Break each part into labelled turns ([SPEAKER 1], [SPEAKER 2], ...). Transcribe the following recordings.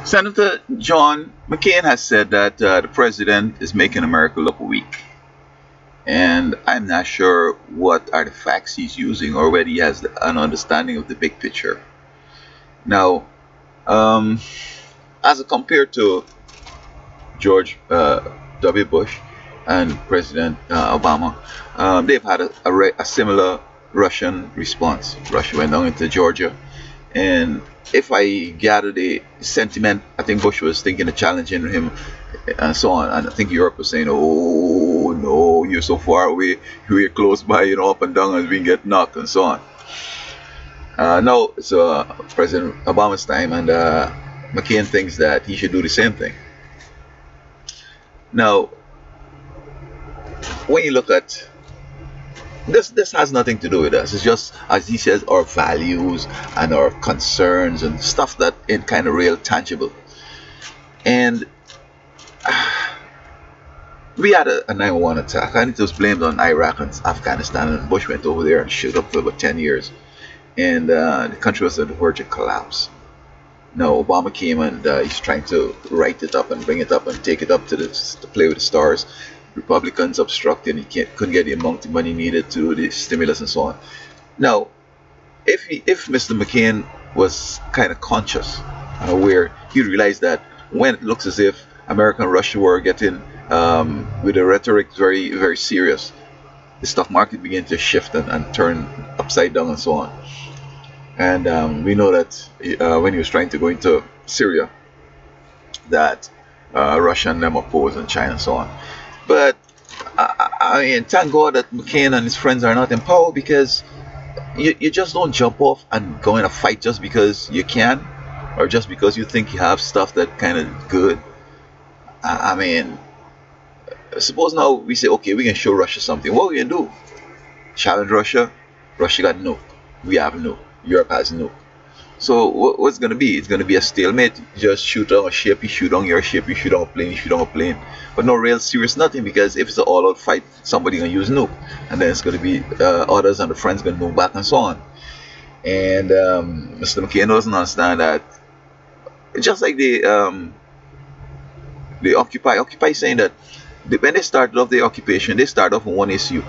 [SPEAKER 1] Senator John McCain has said that the president is making America look weak. And I'm not sure what are the facts he's using or whether he has an understanding of the big picture. Now, um, as compared to George W. Bush and President Obama, they've had a similar Russian response. Russia went down into Georgia, and if I gather the sentiment, I think Bush was thinking of challenging him and so on. And I think Europe was saying, "Oh no, you're so far away, we're close by, up and down, and we get knocked and so on." Now it's President Obama's time, and McCain thinks that he should do the same thing. Now, when you look at this has nothing to do with us. It's just, as he says, our values and our concerns and stuff that ain't kind of real tangible. And we had a 9/11 attack, and it was blamed on Iraq and Afghanistan, and Bush went over there and showed up for about 10 years, and the country was on the verge of collapse. Now Obama came, and he's trying to write it up and bring it up and take it up to play with the stars. Republicans obstructed, and he couldn't get the amount of money needed to do the stimulus and so on. Now, if Mr. McCain was kind of conscious and aware, he realized that when it looks as if America and Russia were getting, with the rhetoric very, very serious, the stock market began to shift and turn upside down and so on. And we know that when he was trying to go into Syria, that Russia and them opposed, and China and so on. But I mean, thank God that McCain and his friends are not in power, because you just don't jump off and go in a fight just because you can, or just because you think you have stuff that kind of good. I mean, suppose now we say, okay, we can show Russia something. What we can do? Challenge Russia. Russia got no. We have no. Europe has no. So what's going to be? It's going to be a stalemate. Just shoot on a ship, you shoot on your ship, you shoot on a plane, you shoot on a plane. But no real serious nothing, because if it's an all-out fight, somebody's going to use nuke. And then it's going to be others and the friends going to move back and so on. And Mr. McCain doesn't understand that. Just like the Occupy saying that when they started off the occupation, they started off with one issue.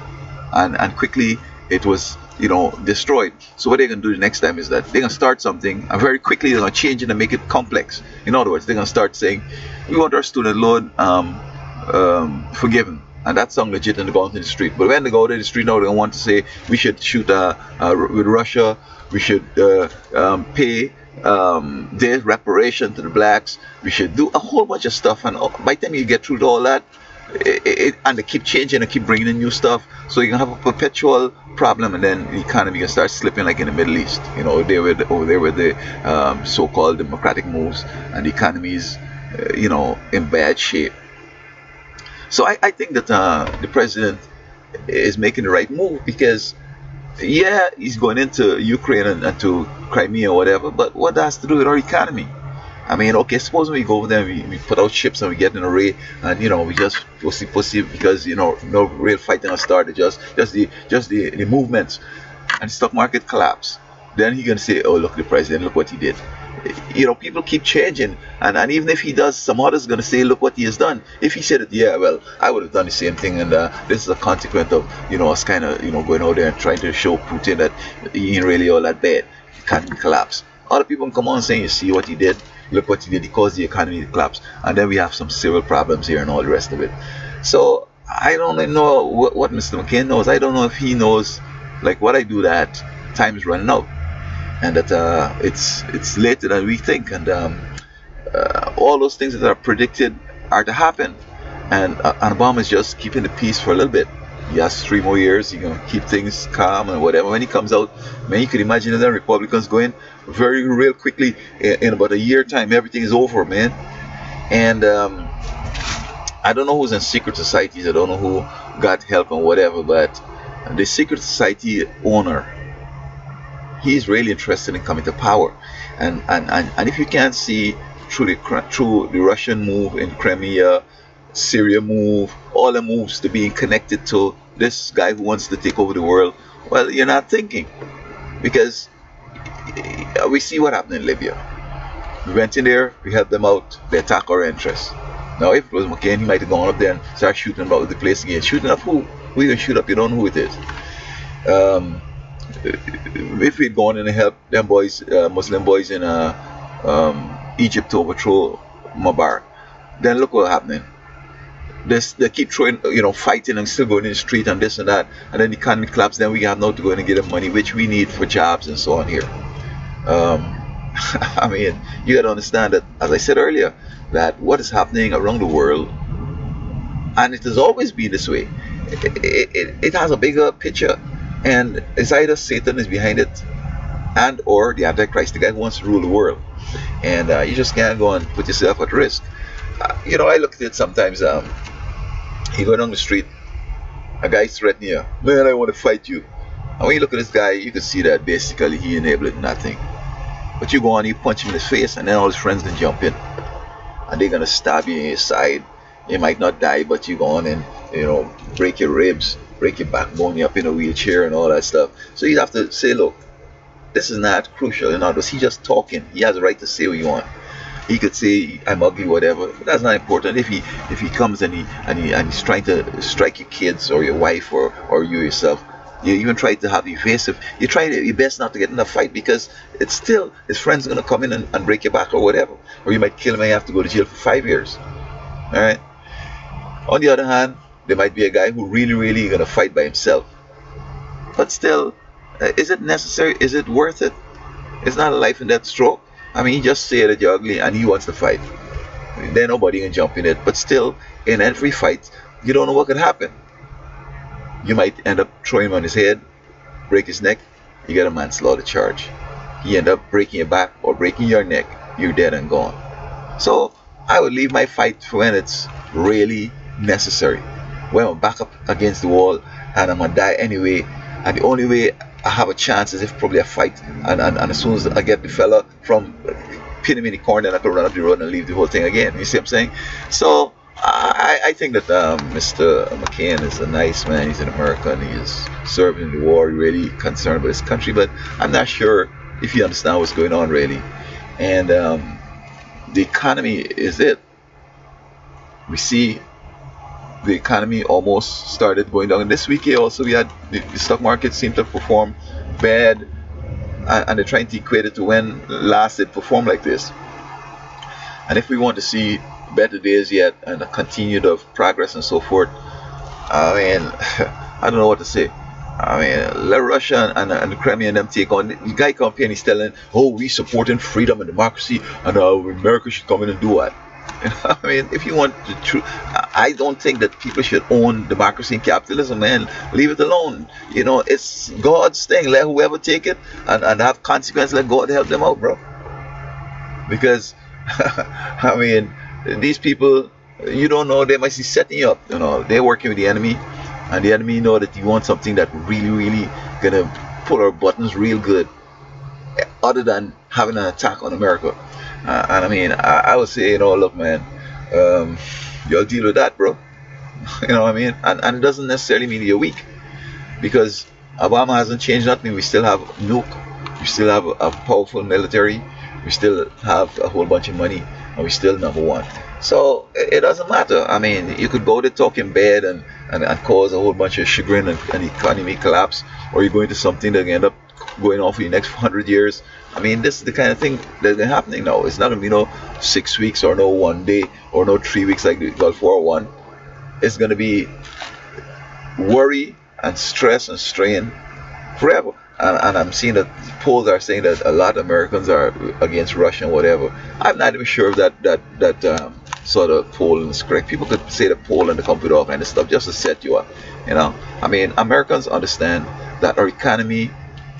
[SPEAKER 1] And quickly it was destroyed. So what they're going to do the next time is that they're going to start something, and very quickly they're going to change it and make it complex. In other words, they're going to start saying, we want our student loan forgiven, and that sounds legit, and they go out in the street. But when they go out in the street now, they want to say we should shoot with Russia, we should pay their reparation to the blacks, we should do a whole bunch of stuff. And by the time you get through all that, and they keep changing and keep bringing in new stuff, so you're gonna have a perpetual problem, and then the economy can start slipping like in the Middle East. Over there with the so-called democratic moves, and the economy is in bad shape. So I think that the president is making the right move, because yeah, he's going into Ukraine and to Crimea or whatever, but what that has to do with our economy? I mean, okay, suppose we go over there, we put out ships and we get in a raid, and we just pussy because no real fighting has started, just the movements, and the stock market collapse. Then he's gonna say, oh, look, the president, look what he did. People keep changing, and even if he does, some others gonna say, look what he has done. If he said it, yeah, well, I would have done the same thing, and this is a consequence of us kind of going out there and trying to show Putin that he ain't really all that bad. He can't collapse. Other people can come on saying, you see what he did, look what he did, he caused the economy to collapse, and then we have some civil problems here and all the rest of it. So I don't know what Mr. McCain knows. I don't know if he knows, like what I do, that time is running out, and that it's later than we think, and all those things that are predicted are to happen, and Obama is just keeping the peace for a little bit. He has 3 more years. He's gonna keep things calm and whatever. When he comes out, man, you could imagine the Republicans going very real quickly. In about a year time, everything is over, man. And I don't know who's in secret societies. I don't know who got help and whatever. But the secret society owner, he's really interested in coming to power. And if you can't see through the Russian move in Crimea, Syria move, all the moves to being connected to this guy who wants to take over the world, well, you're not thinking, because we see what happened in Libya. We went in there, we helped them out, they attack our interests. Now, if it was McCain, he might have gone up there and started shooting about the place again. Shooting up who? Who you gonna shoot up? You don't know who it is. If we'd gone in and helped them boys, Muslim boys in Egypt to overthrow Mubarak, then look what's happening. They keep throwing, fighting and still going in the street and this and that, and then the economy collapses. Then we have now to go in and get them money, which we need for jobs and so on here. I mean, you got to understand that, as I said earlier, that what is happening around the world, and it has always been this way, it has a bigger picture, and it's either Satan is behind it, and or the Antichrist, the guy who wants to rule the world, and you just can't go and put yourself at risk. I look at it sometimes. You go down the street, a guy's threatening you, man, I want to fight you. And when you look at this guy, you can see that basically he enabled nothing. But you go on, you punch him in his face, and then all his friends then jump in, and they're gonna stab you in your side. You might not die, but you go on and break your ribs, break your backbone, you're up in a wheelchair and all that stuff. So you have to say, look, this is not crucial. He's just talking. He has a right to say what you want. He could say I'm ugly, whatever, but that's not important. If he comes and he's trying to strike your kids or your wife or you yourself, you even try to have evasive. You try your best not to get in a fight, because it's still his friends are gonna come in and break your back or whatever, or you might kill him and you have to go to jail for 5 years. All right. On the other hand, there might be a guy who really gonna fight by himself, but still, is it necessary? Is it worth it? It's not a life and death stroke. I mean, he just said that you're ugly and he wants to fight. Then nobody can jump in it. But still, in every fight, you don't know what could happen. You might end up throwing him on his head, break his neck, you get a manslaughter charge. You end up breaking your back or breaking your neck, you're dead and gone. So I would leave my fight for when it's really necessary. When I'm back up against the wall and I'm gonna die anyway, and the only way I have a chance is if probably I fight, and as soon as I get the fella from pin him in the corner, then I can run up the road and leave the whole thing again. You see what I'm saying? So I think that Mr. McCain is a nice man. He's an American. He is serving in the war. He's really concerned about his country, but I'm not sure if he understands what's going on really. And the economy is it. We see the economy almost started going down. And this week here also we had the stock market seemed to perform bad, and they're trying to equate it to when last it performed like this. And if we want to see better days yet and a continued of progress and so forth, I mean, I don't know what to say. I mean, let Russia and the Crimea and them take on. The guy come here and he's telling, oh, we supporting freedom and democracy, and America should come in and do what? I mean, if you want the truth, I don't think that people should own democracy and capitalism, man. Leave it alone. It's God's thing. Let whoever take it and have consequences. Let God help them out, bro. Because, I mean, these people, you don't know, they might be setting you up. They're working with the enemy, and the enemy know that you want something that really gonna pull our buttons real good, other than having an attack on America. And I mean, I would say, look, man, you'll deal with that, bro. You know what I mean? And it doesn't necessarily mean you're weak, because Obama hasn't changed nothing. We still have nuke, we still have a powerful military, we still have a whole bunch of money, and we're still number one. So it doesn't matter. I mean, you could go there talking bad and cause a whole bunch of chagrin and economy collapse, or you go into something that can end up going on for the next 100 years. I mean, this is the kind of thing that's happening now. It's not going to be 6 weeks or no 1 day or no 3 weeks like the Gulf War One. It's going to be worry and stress and strain forever. And I'm seeing that polls are saying that a lot of Americans are against Russia and whatever. I'm not even sure if that sort of poll is correct. People could say the poll and the computer all kind of stuff just to set you up. I mean, Americans understand that our economy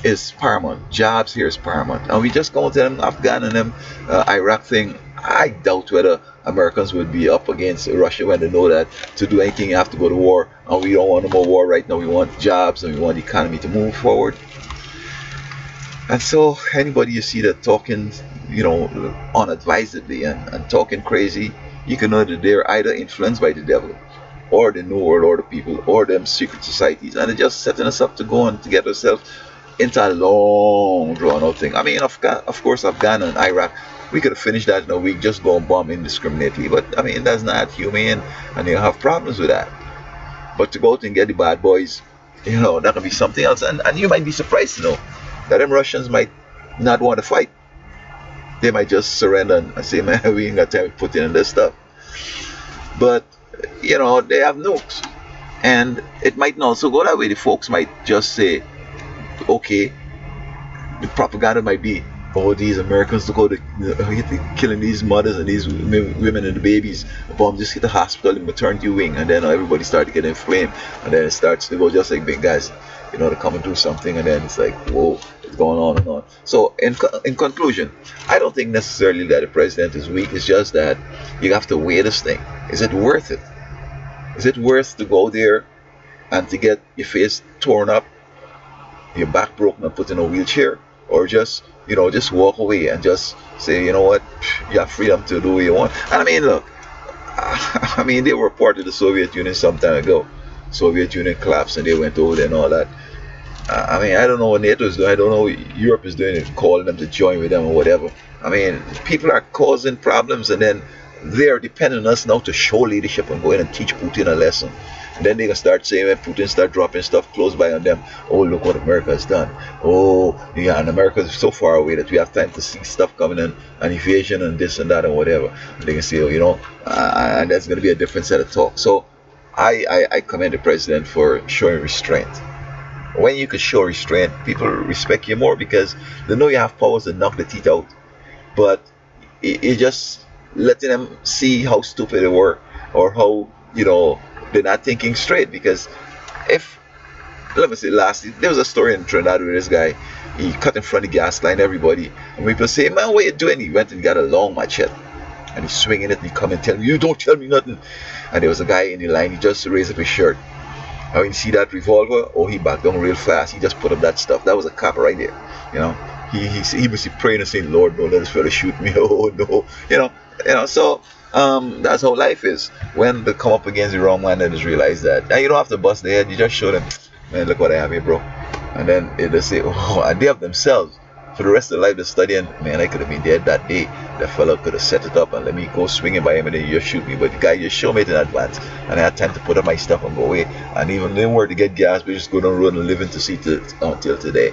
[SPEAKER 1] is paramount. Jobs here is paramount. And we just go to them Afghan and them Iraq thing. I doubt whether Americans would be up against Russia when they know that to do anything you have to go to war, and we don't want no more war right now. We want jobs and we want the economy to move forward. And so anybody you see that talking, unadvisedly and talking crazy, you can know that they're either influenced by the devil, or the New World Order people, or them secret societies, and they're just setting us up to go and to get ourselves into a long drawn out thing. I mean, of course, Afghan and Iraq, We could have finished that in a week, just go and bomb indiscriminately. But I mean, that's not humane, and you have problems with that. But to go out and get the bad boys, that could be something else. And you might be surprised to know that them Russians might not want to fight. They might just surrender and say, man, we ain't got time to put in this stuff. But, they have nukes. And it might not also go that way. The folks might just say, okay, the propaganda might be, oh, these Americans to go to killing these mothers and these women and the babies. The bomb just hit the hospital and maternity wing, and then everybody started to get inflamed, and then it starts to go just like big guys, to come and do something, and then it's like, whoa, it's going on and on. So in conclusion, I don't think necessarily that the president is weak. It's just that you have to weigh this thing. Is it worth it? Is it worth to go there and to get your face torn up, your back broken and put in a wheelchair, or just walk away and just say, you know what, you have freedom to do what you want? And I mean, look, they were part of the Soviet Union some time ago. Soviet Union collapsed and they went over there and all that. I don't know what NATO is doing. I don't know what Europe is doing, calling them to join with them or whatever. I mean, people are causing problems, and then they're depending on us now to show leadership and go in and teach Putin a lesson. And then they can start saying, when Putin start dropping stuff close by on them, oh, look what America has done. Oh, yeah, and America is so far away that we have time to see stuff coming in, and invasion and this and that and whatever. And they can say, and that's going to be a different set of talk. So I commend the president for showing restraint. When you can show restraint, people respect you more because they know you have powers to knock the teeth out. But it just letting them see how stupid they were, or how, they're not thinking straight. Because let me say, lastly, there was a story in Trinidad where this guy, he cut in front of the gas line, everybody, and people say, man, what you doing? He went and got a long machete, and he's swinging it, and he come and tell me, you don't tell me nothing. And there was a guy in the line, he just raised up his shirt. And when you see that revolver, he backed down real fast. He just put up that stuff. That was a cop right there. He must be praying and saying, Lord, don't let this fella shoot me. Oh no. So that's how life is. When they come up against the wrong man, they just realize that. And you don't have to bust their head. You just show them, man, look what I have here, bro. And then they say, oh, and they have themselves. For the rest of their life, they're studying, man, I could have been dead that day. That fella could have set it up and let me go swinging by him and then you just shoot me. But the guy just showed me it in advance. And I had time to put up my stuff and go away. And even then, where to get gas, we just go down the road and live in to see until today.